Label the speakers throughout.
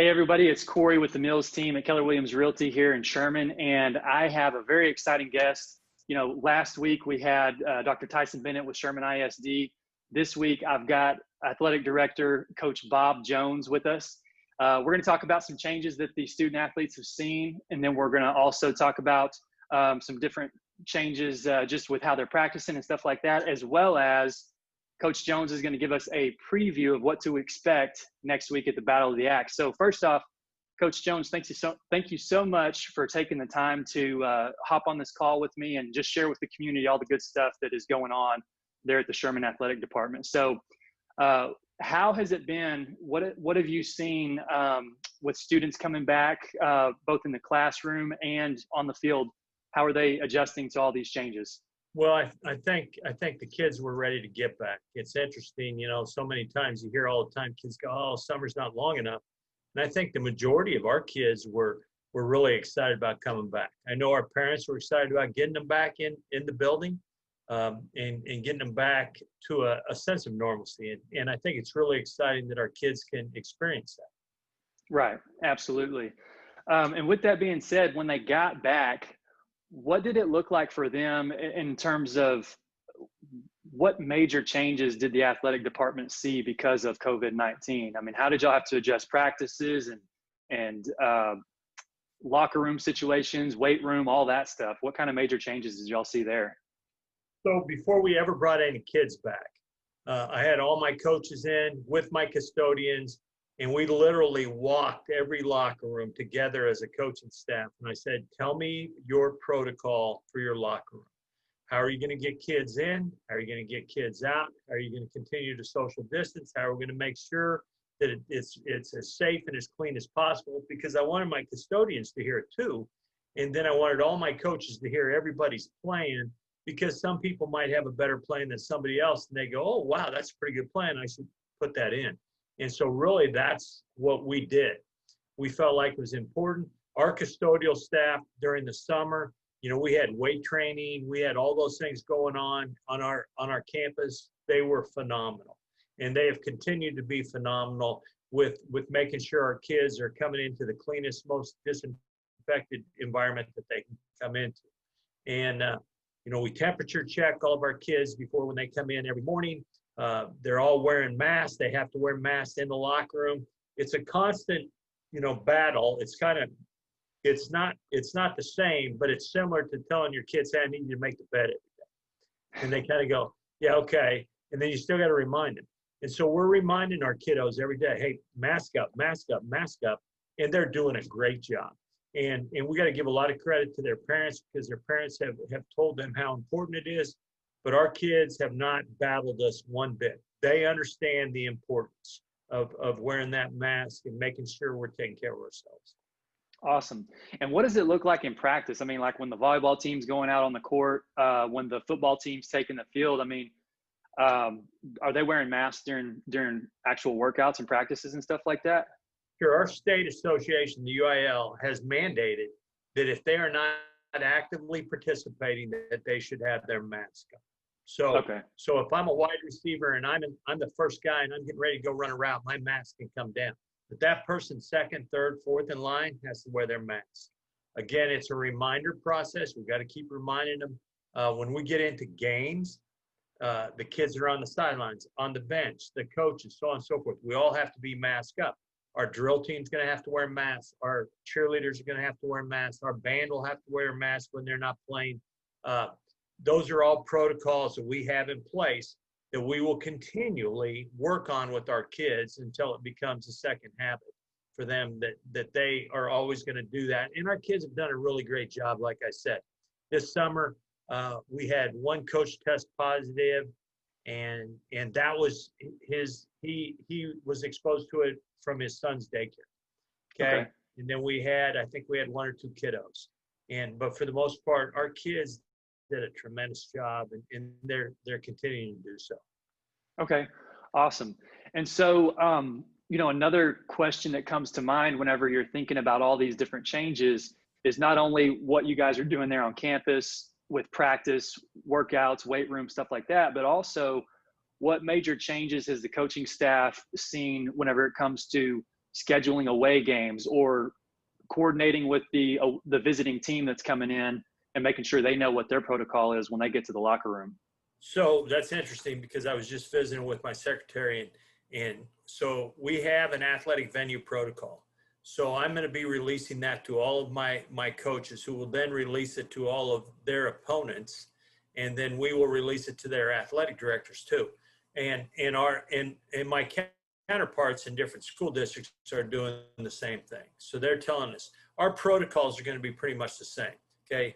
Speaker 1: Hey everybody, it's Cory with the Mills team at Keller Williams Realty here in Sherman, and I have a very exciting guest. Last week we had Dr. Tyson Bennett with Sherman ISD. This week I've got Athletic Director Coach Bob Jones with us. We're going to talk about some changes that the student athletes have seen, and then we're going to also talk about some different changes just with how they're practicing and stuff like that, as well as Coach Jones is going to give us a preview of what to expect next week at the Battle of the Axe. So first off, Coach Jones, thank you so much for taking the time to hop on this call with me and just share with the community all the good stuff that is going on there at the Sherman Athletic Department. So how has it been? What have you seen with students coming back, both in the classroom and on the field? How are they adjusting to all these changes?
Speaker 2: Well, I think the kids were ready to get back. It's interesting, so many times you hear all the time kids go, "Oh, summer's not long enough." And I think the majority of our kids were really excited about coming back. I know our parents were excited about getting them back in the building and getting them back to a sense of normalcy. And I think it's really exciting that our kids can experience that.
Speaker 1: Right, absolutely. And with that being said, when they got back, what did it look like for them in terms of what major changes did the athletic department see because of COVID-19? I mean, how did y'all have to adjust practices and locker room situations, weight room, all that stuff? What kind of major changes did y'all see there?
Speaker 2: So before we ever brought any kids back, I had all my coaches in with my custodians, and we literally walked every locker room together as a coaching staff. And I said, "Tell me your protocol for your locker room. How are you going to get kids in? How are you going to get kids out? How are you going to continue to social distance? How are we going to make sure that it's as safe and as clean as possible?" Because I wanted my custodians to hear it too. And then I wanted all my coaches to hear everybody's plan, because some people might have a better plan than somebody else. And they go, "Oh, wow, that's a pretty good plan. I should put that in." And so really that's what we did. We felt like it was important. Our custodial staff during the summer, we had weight training, we had all those things going on our campus. They were phenomenal. And they have continued to be phenomenal with making sure our kids are coming into the cleanest, most disinfected environment that they can come into. And, we temperature check all of our kids before when they come in every morning. They're all wearing masks. They have to wear masks in the locker room. It's a constant, battle. It's not the same, but it's similar to telling your kids, "Hey, I need you to make the bed every day." And they kind of go, "Yeah, okay." And then you still got to remind them. And so we're reminding our kiddos every day, "Hey, mask up, mask up, mask up." And they're doing a great job. And we got to give a lot of credit to their parents, because their parents have told them how important it is. But our kids have not battled us one bit. They understand the importance of wearing that mask and making sure we're taking care of ourselves.
Speaker 1: Awesome. And what does it look like in practice? I mean, like when the volleyball team's going out on the court, when the football team's taking the field, I mean, are they wearing masks during actual workouts and practices and stuff like that?
Speaker 2: Sure. Our state association, the UIL, has mandated that if they are not actively participating, that they should have their mask on. So if I'm a wide receiver and I'm the first guy and I'm getting ready to go run a route, my mask can come down. But that person second, third, fourth in line has to wear their mask. Again, it's a reminder process. We've got to keep reminding them. When we get into games, the kids are on the sidelines, on the bench, the coaches, so on and so forth. We all have to be masked up. Our drill team's going to have to wear masks. Our cheerleaders are going to have to wear masks. Our band will have to wear a mask when they're not playing. Those are all protocols that we have in place that we will continually work on with our kids until it becomes a second habit for them, that they are always going to do that. And our kids have done a really great job, like I said. This summer, we had one coach test positive, and that was he was exposed to it from his son's daycare. Okay. And then I think we had one or two kiddos. But for the most part, our kids did a tremendous job, and they're continuing to do so.
Speaker 1: Okay, awesome. And so, another question that comes to mind whenever you're thinking about all these different changes is not only what you guys are doing there on campus with practice, workouts, weight room, stuff like that, but also what major changes has the coaching staff seen whenever it comes to scheduling away games or coordinating with the visiting team that's coming in and making sure they know what their protocol is when they get to the locker room?
Speaker 2: So that's interesting because I was just visiting with my secretary, and so we have an athletic venue protocol. So I'm going to be releasing that to all of my coaches, who will then release it to all of their opponents, and then we will release it to their athletic directors too. And my counterparts in different school districts are doing the same thing. So they're telling us our protocols are going to be pretty much the same. Okay.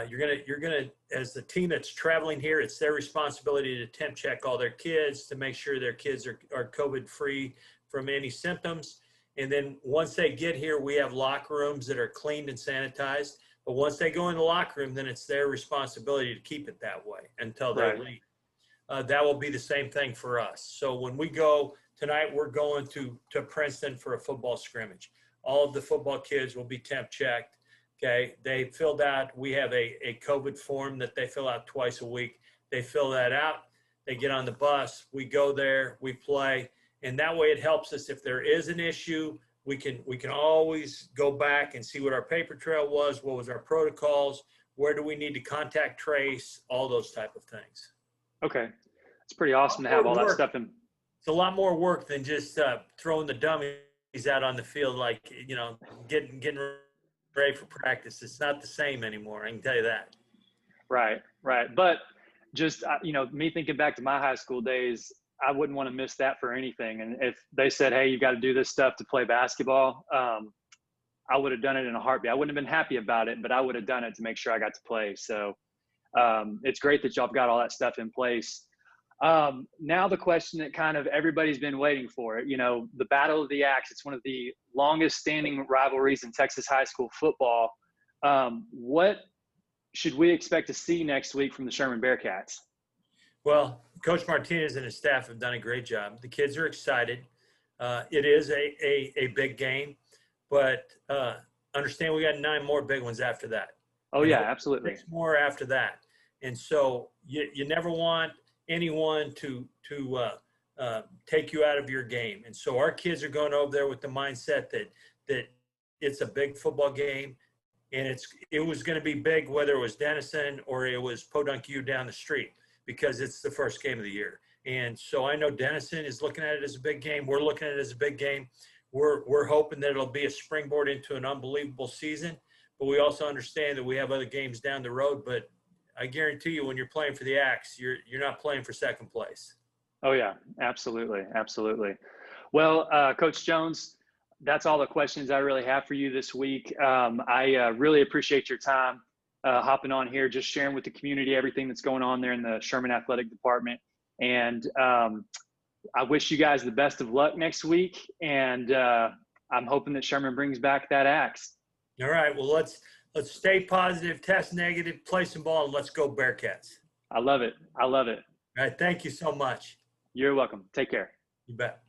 Speaker 2: You're gonna, as the team that's traveling here, it's their responsibility to temp check all their kids to make sure their kids are COVID free from any symptoms. And then once they get here, we have locker rooms that are cleaned and sanitized. But once they go in the locker room, then it's their responsibility to keep it that way until they leave. That will be the same thing for us. So when we go tonight, we're going to Princeton for a football scrimmage. All of the football kids will be temp checked. Okay, they filled out, we have a COVID form that they fill out twice a week. They fill that out, they get on the bus, we go there, we play, and that way it helps us if there is an issue. We can always go back and see what our paper trail was, what was our protocols, where do we need to contact trace, all those type of things.
Speaker 1: Okay, it's pretty awesome to have all that stuff in.
Speaker 2: It's a lot more work than just throwing the dummies out on the field, like, you know, getting ready for practice. It's not the same anymore, I can tell you that.
Speaker 1: Right. But just, you know, me thinking back to my high school days, I wouldn't want to miss that for anything. And if they said, hey, you got to do this stuff to play basketball, I would have done it in a heartbeat. I wouldn't have been happy about it, but I would have done it to make sure I got to play. So it's great that y'all got all that stuff in place. Now the question that kind of everybody's been waiting for, you know, the Battle of the Axe. It's one of the longest standing rivalries in Texas high school football. What should we expect to see next week from the Sherman Bearcats?
Speaker 2: Well, Coach Martinez and his staff have done a great job. The kids are excited. It is a big game, but understand we got 9 more big ones after that.
Speaker 1: Oh, yeah, absolutely.
Speaker 2: 6 more after that. And so you never want anyone to take you out of your game. And so our kids are going over there with the mindset that it's a big football game, and it was going to be big whether it was Denison or it was Podunk U down the street, because it's the first game of the year. And so I know Denison is looking at it as a big game. We're looking at it as a big game. We're hoping that it'll be a springboard into an unbelievable season, but we also understand that we have other games down the road. But I guarantee you, when you're playing for the Axe, you're not playing for second place.
Speaker 1: Oh yeah, absolutely. Well, Coach Jones, that's all the questions I really have for you this week. I really appreciate your time hopping on here, just sharing with the community everything that's going on there in the Sherman Athletic Department. And I wish you guys the best of luck next week. And I'm hoping that Sherman brings back that Axe.
Speaker 2: All right. Well, let's stay positive, test negative, play some ball, and let's go Bearcats.
Speaker 1: I love it.
Speaker 2: All right. Thank you so much.
Speaker 1: You're welcome. Take care.
Speaker 2: You bet.